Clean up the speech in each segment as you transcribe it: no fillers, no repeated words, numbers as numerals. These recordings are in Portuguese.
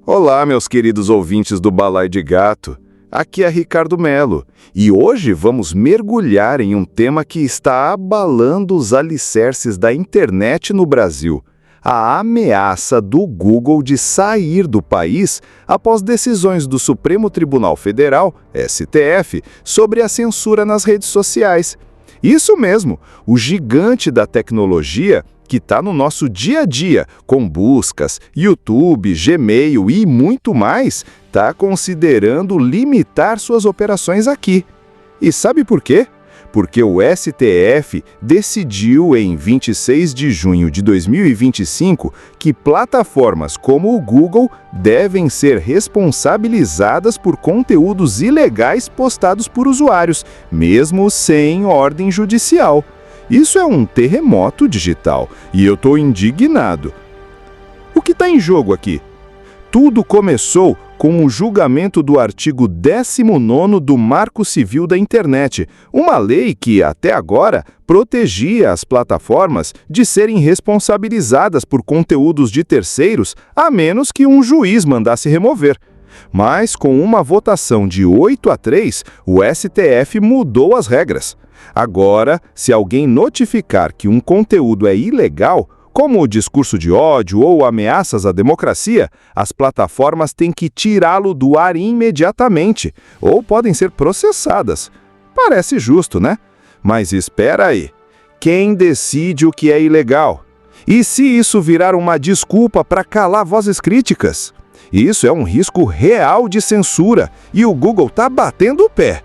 Olá, meus queridos ouvintes do Balaio de Gato. Aqui é Ricardo Melo e hoje vamos mergulhar em um tema que está abalando os alicerces da internet no Brasil: a ameaça do Google de sair do país após decisões do Supremo Tribunal Federal, STF, sobre a censura nas redes sociais. Isso mesmo, o gigante da tecnologia que está no nosso dia a dia, com buscas, YouTube, Gmail e muito mais, está considerando limitar suas operações aqui. E sabe por quê? Porque o STF decidiu em 26 de junho de 2025 que plataformas como o Google devem ser responsabilizadas por conteúdos ilegais postados por usuários, mesmo sem ordem judicial. Isso é um terremoto digital e eu estou indignado. O que está em jogo aqui? Tudo começou com o julgamento do artigo 19º do Marco Civil da Internet, uma lei que, até agora, protegia as plataformas de serem responsabilizadas por conteúdos de terceiros, a menos que um juiz mandasse remover. Mas, com uma votação de 8-3, o STF mudou as regras. Agora, se alguém notificar que um conteúdo é ilegal, como o discurso de ódio ou ameaças à democracia, as plataformas têm que tirá-lo do ar imediatamente, ou podem ser processadas. Parece justo, né? Mas espera aí. Quem decide o que é ilegal? E se isso virar uma desculpa para calar vozes críticas? Isso é um risco real de censura, e o Google está batendo o pé.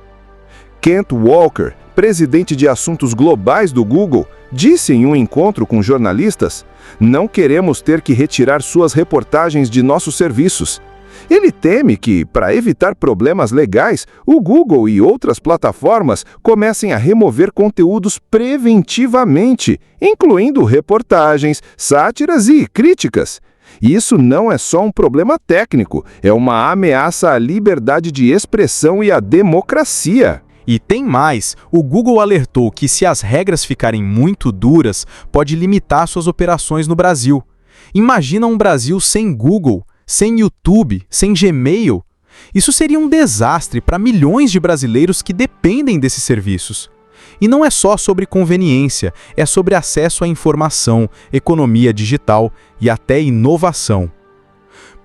Kent Walker, presidente de assuntos globais do Google, disse em um encontro com jornalistas: "Não queremos ter que retirar suas reportagens de nossos serviços." Ele teme que, para evitar problemas legais, o Google e outras plataformas comecem a remover conteúdos preventivamente, incluindo reportagens, sátiras e críticas. Isso não é só um problema técnico, é uma ameaça à liberdade de expressão e à democracia. E tem mais, o Google alertou que se as regras ficarem muito duras, pode limitar suas operações no Brasil. Imagina um Brasil sem Google, sem YouTube, sem Gmail. Isso seria um desastre para milhões de brasileiros que dependem desses serviços. E não é só sobre conveniência, é sobre acesso à informação, economia digital e até inovação.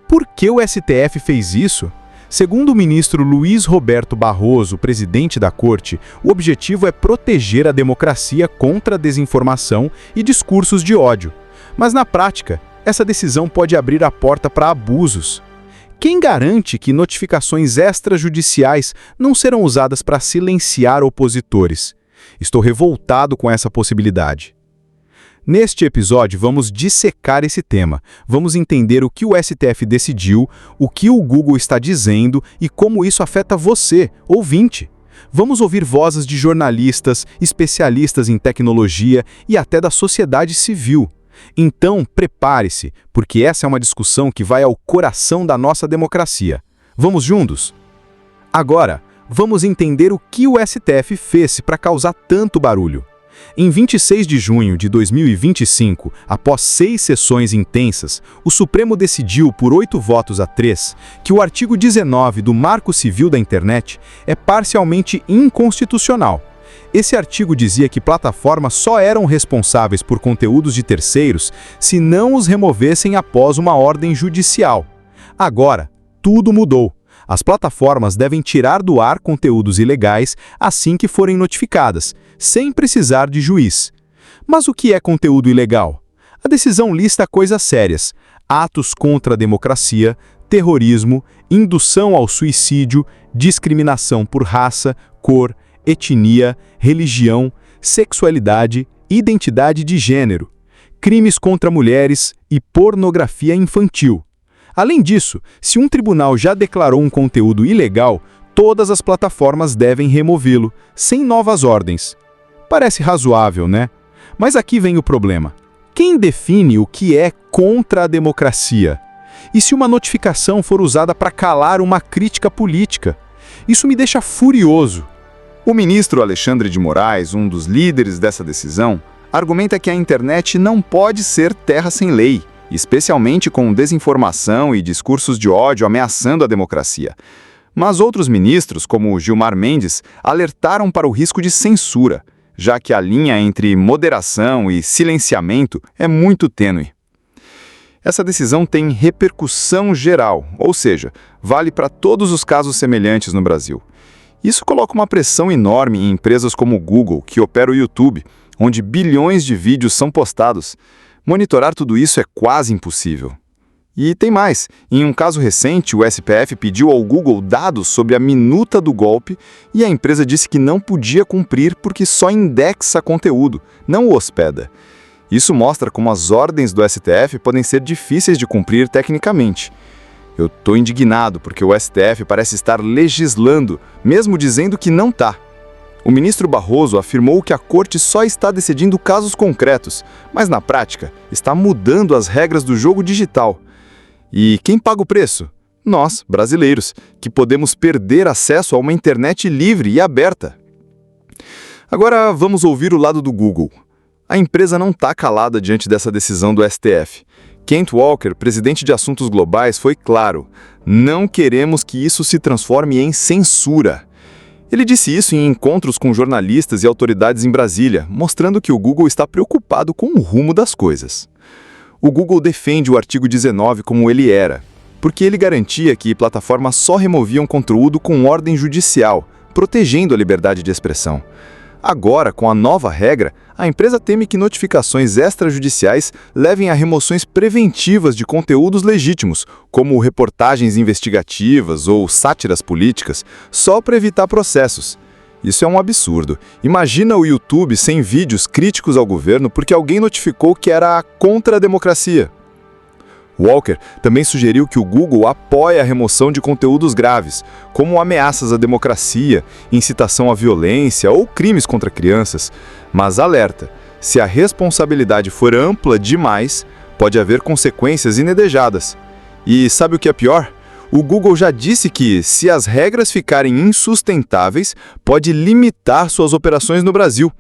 Por que o STF fez isso? Segundo o ministro Luiz Roberto Barroso, presidente da Corte, o objetivo é proteger a democracia contra a desinformação e discursos de ódio. Mas na prática, essa decisão pode abrir a porta para abusos. Quem garante que notificações extrajudiciais não serão usadas para silenciar opositores? Estou revoltado com essa possibilidade. Neste episódio, vamos dissecar esse tema. Vamos entender o que o STF decidiu, o que o Google está dizendo e como isso afeta você, ouvinte. Vamos ouvir vozes de jornalistas, especialistas em tecnologia e até da sociedade civil. Então, prepare-se, porque essa é uma discussão que vai ao coração da nossa democracia. Vamos juntos? Agora, vamos entender o que o STF fez para causar tanto barulho. Em 26 de junho de 2025, após 6 sessões intensas, o Supremo decidiu por 8-3 que o artigo 19 do Marco Civil da Internet é parcialmente inconstitucional. Esse artigo dizia que plataformas só eram responsáveis por conteúdos de terceiros se não os removessem após uma ordem judicial. Agora, tudo mudou. As plataformas devem tirar do ar conteúdos ilegais assim que forem notificadas, sem precisar de juiz. Mas o que é conteúdo ilegal? A decisão lista coisas sérias: atos contra a democracia, terrorismo, indução ao suicídio, discriminação por raça, cor, etnia, religião, sexualidade, identidade de gênero, crimes contra mulheres e pornografia infantil. Além disso, se um tribunal já declarou um conteúdo ilegal, todas as plataformas devem removê-lo, sem novas ordens. Parece razoável, né? Mas aqui vem o problema. Quem define o que é contra a democracia? E se uma notificação for usada para calar uma crítica política? Isso me deixa furioso. O ministro Alexandre de Moraes, um dos líderes dessa decisão, argumenta que a internet não pode ser terra sem lei especialmente com desinformação e discursos de ódio ameaçando a democracia. Mas outros ministros, como Gilmar Mendes, alertaram para o risco de censura, já que a linha entre moderação e silenciamento é muito tênue. Essa decisão tem repercussão geral, ou seja, vale para todos os casos semelhantes no Brasil. Isso coloca uma pressão enorme em empresas como o Google, que opera o YouTube, onde bilhões de vídeos são postados. Monitorar tudo isso é quase impossível. E tem mais, em um caso recente, o SPF pediu ao Google dados sobre a minuta do golpe e a empresa disse que não podia cumprir porque só indexa conteúdo, não o hospeda. Isso mostra como as ordens do STF podem ser difíceis de cumprir tecnicamente. Eu estou indignado porque o STF parece estar legislando, mesmo dizendo que não está. O ministro Barroso afirmou que a corte só está decidindo casos concretos, mas na prática está mudando as regras do jogo digital. E quem paga o preço? Nós, brasileiros, que podemos perder acesso a uma internet livre e aberta. Agora vamos ouvir o lado do Google. A empresa não está calada diante dessa decisão do STF. Kent Walker, presidente de Assuntos Globais, foi claro: não queremos que isso se transforme em censura. Ele disse isso em encontros com jornalistas e autoridades em Brasília, mostrando que o Google está preocupado com o rumo das coisas. O Google defende o artigo 19 como ele era, porque ele garantia que plataformas só removiam conteúdo com ordem judicial, protegendo a liberdade de expressão. Agora, com a nova regra, a empresa teme que notificações extrajudiciais levem a remoções preventivas de conteúdos legítimos, como reportagens investigativas ou sátiras políticas, só para evitar processos. Isso é um absurdo. Imagina o YouTube sem vídeos críticos ao governo porque alguém notificou que era contra a democracia. Walker também sugeriu que o Google apoie a remoção de conteúdos graves, como ameaças à democracia, incitação à violência ou crimes contra crianças. Mas alerta, se a responsabilidade for ampla demais, pode haver consequências indesejadas. E sabe o que é pior? O Google já disse que, se as regras ficarem insustentáveis, pode limitar suas operações no Brasil.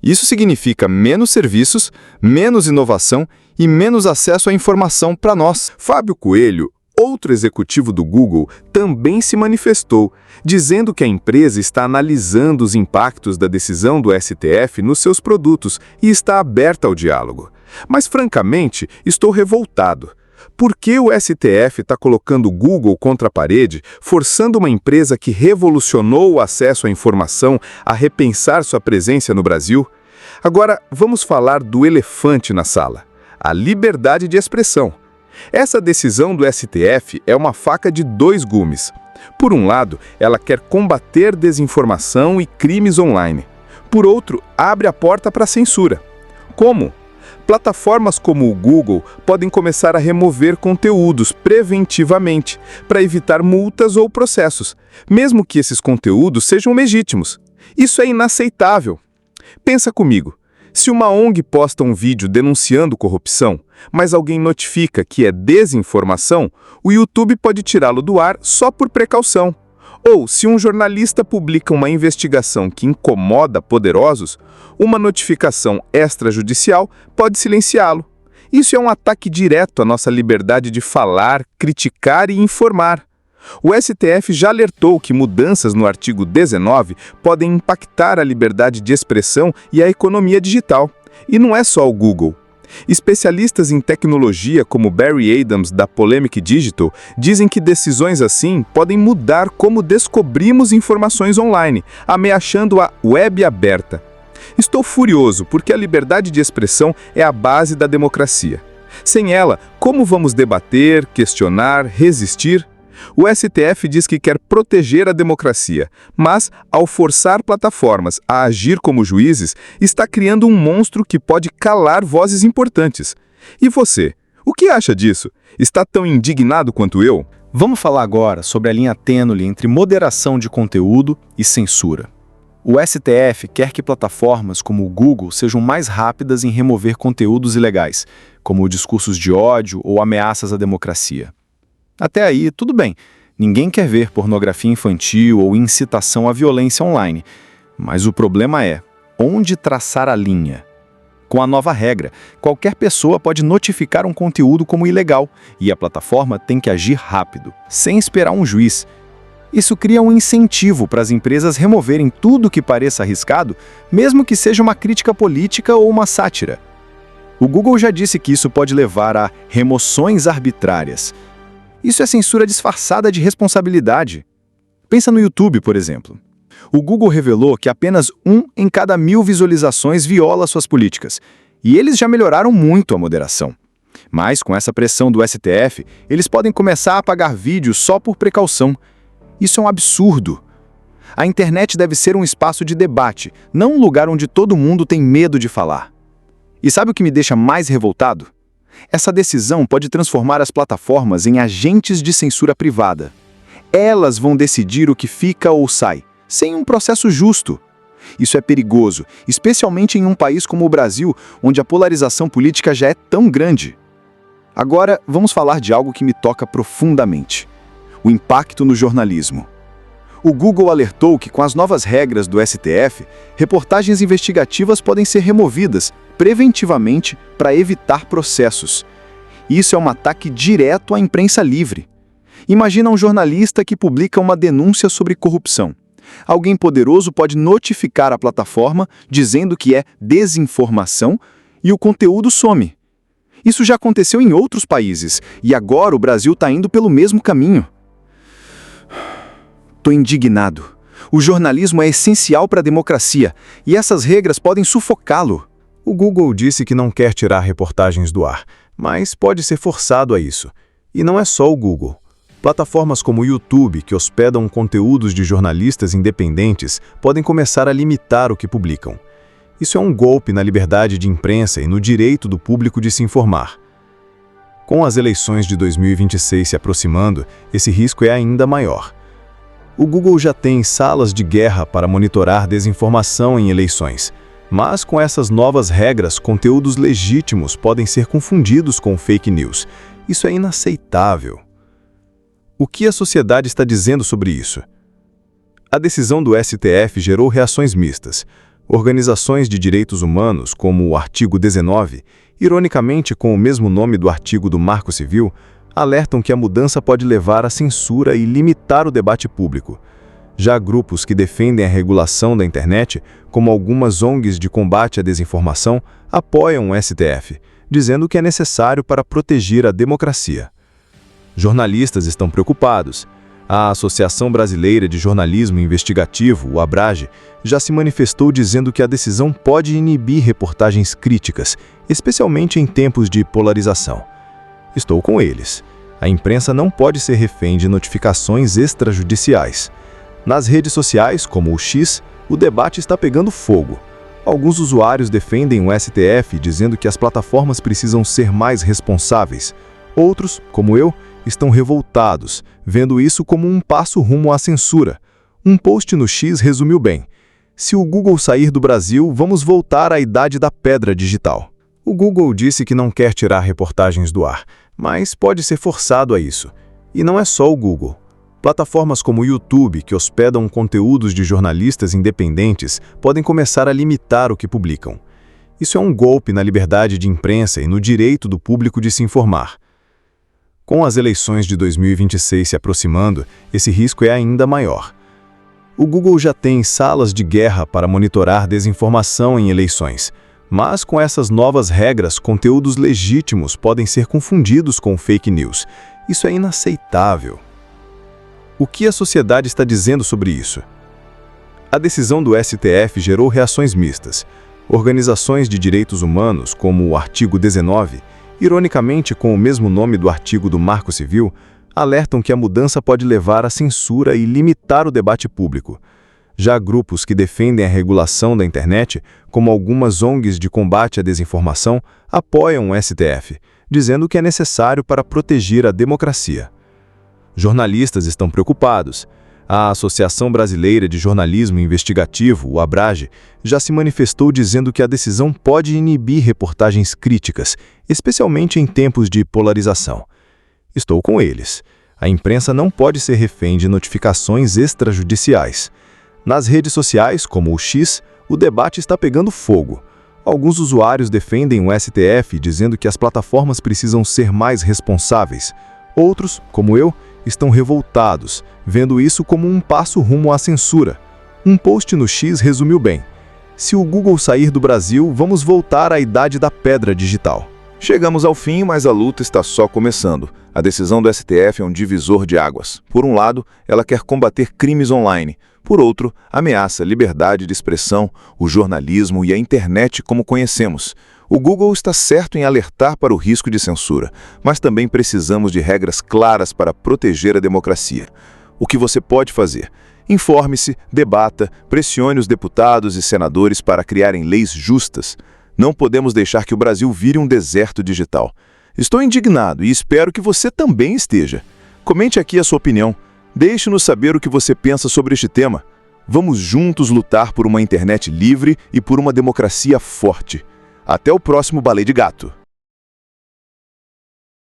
Isso significa menos serviços, menos inovação e menos acesso à informação para nós. Fábio Coelho, outro executivo do Google, também se manifestou, dizendo que a empresa está analisando os impactos da decisão do STF nos seus produtos e está aberta ao diálogo. Mas, francamente, estou revoltado. Por que o STF está colocando o Google contra a parede, forçando uma empresa que revolucionou o acesso à informação a repensar sua presença no Brasil? Agora, vamos falar do elefante na sala: a liberdade de expressão. Essa decisão do STF é uma faca de dois gumes. Por um lado, ela quer combater desinformação e crimes online. Por outro, abre a porta para a censura. Como? Plataformas como o Google podem começar a remover conteúdos preventivamente para evitar multas ou processos, mesmo que esses conteúdos sejam legítimos. Isso é inaceitável. Pensa comigo, se uma ONG posta um vídeo denunciando corrupção, mas alguém notifica que é desinformação, o YouTube pode tirá-lo do ar só por precaução. Ou, se um jornalista publica uma investigação que incomoda poderosos, uma notificação extrajudicial pode silenciá-lo. Isso é um ataque direto à nossa liberdade de falar, criticar e informar. O STF já alertou que mudanças no artigo 19 podem impactar a liberdade de expressão e a economia digital. E não é só o Google. Especialistas em tecnologia como Barry Adams, da Polemic Digital, dizem que decisões assim podem mudar como descobrimos informações online, ameaçando a web aberta. Estou furioso porque a liberdade de expressão é a base da democracia. Sem ela, como vamos debater, questionar, resistir? O STF diz que quer proteger a democracia, mas, ao forçar plataformas a agir como juízes, está criando um monstro que pode calar vozes importantes. E você? O que acha disso? Está tão indignado quanto eu? Vamos falar agora sobre a linha tênue entre moderação de conteúdo e censura. O STF quer que plataformas como o Google sejam mais rápidas em remover conteúdos ilegais, como discursos de ódio ou ameaças à democracia. Até aí, tudo bem. Ninguém quer ver pornografia infantil ou incitação à violência online. Mas o problema é, onde traçar a linha? Com a nova regra, qualquer pessoa pode notificar um conteúdo como ilegal e a plataforma tem que agir rápido, sem esperar um juiz. Isso cria um incentivo para as empresas removerem tudo que pareça arriscado, mesmo que seja uma crítica política ou uma sátira. O Google já disse que isso pode levar a remoções arbitrárias. Isso é censura disfarçada de responsabilidade. Pensa no YouTube, por exemplo. O Google revelou que apenas 1 em cada 1000 visualizações viola suas políticas, e eles já melhoraram muito a moderação. Mas, com essa pressão do STF, eles podem começar a apagar vídeos só por precaução. Isso é um absurdo. A internet deve ser um espaço de debate, não um lugar onde todo mundo tem medo de falar. E sabe o que me deixa mais revoltado? Essa decisão pode transformar as plataformas em agentes de censura privada. Elas vão decidir o que fica ou sai, sem um processo justo. Isso é perigoso, especialmente em um país como o Brasil, onde a polarização política já é tão grande. Agora, vamos falar de algo que me toca profundamente: o impacto no jornalismo. O Google alertou que, com as novas regras do STF, reportagens investigativas podem ser removidas preventivamente para evitar processos. Isso é um ataque direto à imprensa livre. Imagina um jornalista que publica uma denúncia sobre corrupção. Alguém poderoso pode notificar a plataforma dizendo que é desinformação e o conteúdo some. Isso já aconteceu em outros países e agora o Brasil está indo pelo mesmo caminho. Estou indignado. O jornalismo é essencial para a democracia e essas regras podem sufocá-lo. O Google disse que não quer tirar reportagens do ar, mas pode ser forçado a isso. E não é só o Google. Plataformas como o YouTube, que hospedam conteúdos de jornalistas independentes, podem começar a limitar o que publicam. Isso é um golpe na liberdade de imprensa e no direito do público de se informar. Com as eleições de 2026 se aproximando, esse risco é ainda maior. O Google já tem salas de guerra para monitorar desinformação em eleições, mas com essas novas regras, conteúdos legítimos podem ser confundidos com fake news. Isso é inaceitável. O que a sociedade está dizendo sobre isso? A decisão do STF gerou reações mistas. Organizações de direitos humanos, como o artigo 19, ironicamente com o mesmo nome do artigo do Marco Civil, alertam que a mudança pode levar à censura e limitar o debate público. Já grupos que defendem a regulação da internet, como algumas ONGs de combate à desinformação, apoiam o STF, dizendo que é necessário para proteger a democracia. Jornalistas estão preocupados. A Associação Brasileira de Jornalismo Investigativo, o ABRAGE, já se manifestou dizendo que a decisão pode inibir reportagens críticas, especialmente em tempos de polarização. Estou com eles. A imprensa não pode ser refém de notificações extrajudiciais. Nas redes sociais, como o X, o debate está pegando fogo. Alguns usuários defendem o STF dizendo que as plataformas precisam ser mais responsáveis. Outros, como eu, estão revoltados, vendo isso como um passo rumo à censura. Um post no X resumiu bem: se o Google sair do Brasil, vamos voltar à idade da pedra digital. O Google disse que não quer tirar reportagens do ar, mas pode ser forçado a isso. E não é só o Google. Plataformas como o YouTube, que hospedam conteúdos de jornalistas independentes, podem começar a limitar o que publicam. Isso é um golpe na liberdade de imprensa e no direito do público de se informar. Com as eleições de 2026 se aproximando, esse risco é ainda maior. O Google já tem salas de guerra para monitorar desinformação em eleições, mas com essas novas regras, conteúdos legítimos podem ser confundidos com fake news. Isso é inaceitável. O que a sociedade está dizendo sobre isso? A decisão do STF gerou reações mistas. Organizações de direitos humanos, como o artigo 19, ironicamente com o mesmo nome do artigo do Marco Civil, alertam que a mudança pode levar à censura e limitar o debate público. Já grupos que defendem a regulação da internet, como algumas ONGs de combate à desinformação, apoiam o STF, dizendo que é necessário para proteger a democracia. Jornalistas estão preocupados. A Associação Brasileira de Jornalismo Investigativo, o ABRAGE, já se manifestou dizendo que a decisão pode inibir reportagens críticas, especialmente em tempos de polarização. Estou com eles. A imprensa não pode ser refém de notificações extrajudiciais. Nas redes sociais, como o X, o debate está pegando fogo. Alguns usuários defendem o STF dizendo que as plataformas precisam ser mais responsáveis. Outros, como eu, estão revoltados, vendo isso como um passo rumo à censura. Um post no X resumiu bem: se o Google sair do Brasil, vamos voltar à idade da pedra digital. Chegamos ao fim, mas a luta está só começando. A decisão do STF é um divisor de águas. Por um lado, ela quer combater crimes online. Por outro, ameaça a liberdade de expressão, o jornalismo e a internet como conhecemos. O Google está certo em alertar para o risco de censura, mas também precisamos de regras claras para proteger a democracia. O que você pode fazer? Informe-se, debata, pressione os deputados e senadores para criarem leis justas. Não podemos deixar que o Brasil vire um deserto digital. Estou indignado e espero que você também esteja. Comente aqui a sua opinião. Deixe-nos saber o que você pensa sobre este tema. Vamos juntos lutar por uma internet livre e por uma democracia forte. Até o próximo Balai de Gato.